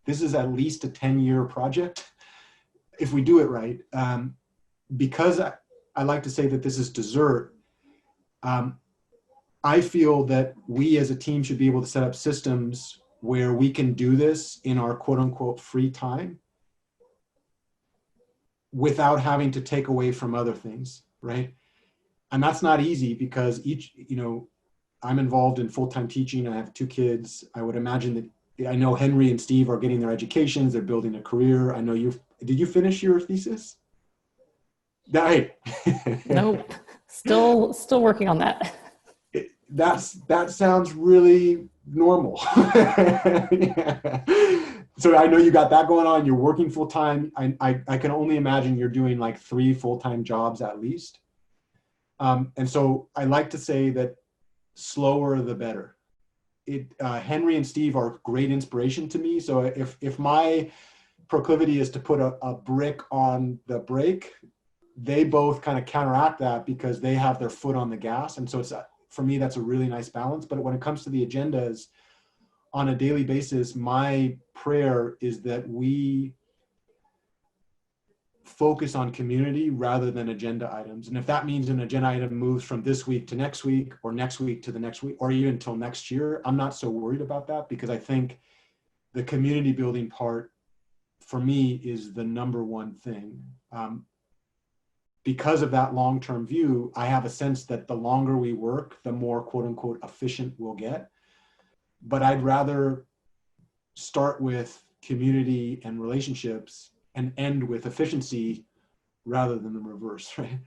this is at least a 10-year project if we do it right. Because I like to say that this is dessert, I feel that we as a team should be able to set up systems where we can do this in our quote unquote free time without having to take away from other things, right? And that's not easy because I'm involved in full-time teaching. I have 2 kids. I would imagine that I know Henry and Steve are getting their educations. They're building a career. I know did you finish your thesis? Hey. Nope. Still working on that. That sounds really normal. Yeah. So I know you got that going on. You're working full time. I can only imagine you're doing like 3 full-time jobs at least. And so I like to say that slower the better. Henry and Steve are great inspiration to me. So if my proclivity is to put a brick on the brake, they both kind of counteract that because they have their foot on the gas. And so for me, that's a really nice balance. But when it comes to the agendas on a daily basis, my prayer is that we focus on community rather than agenda items. And if that means an agenda item moves from this week to next week or next week to the next week, or even until next year, I'm not so worried about that because I think the community building part for me is the number one thing. Because of that long-term view, I have a sense that the longer we work, the more quote unquote efficient we'll get. But I'd rather start with community and relationships and end with efficiency rather than the reverse, right?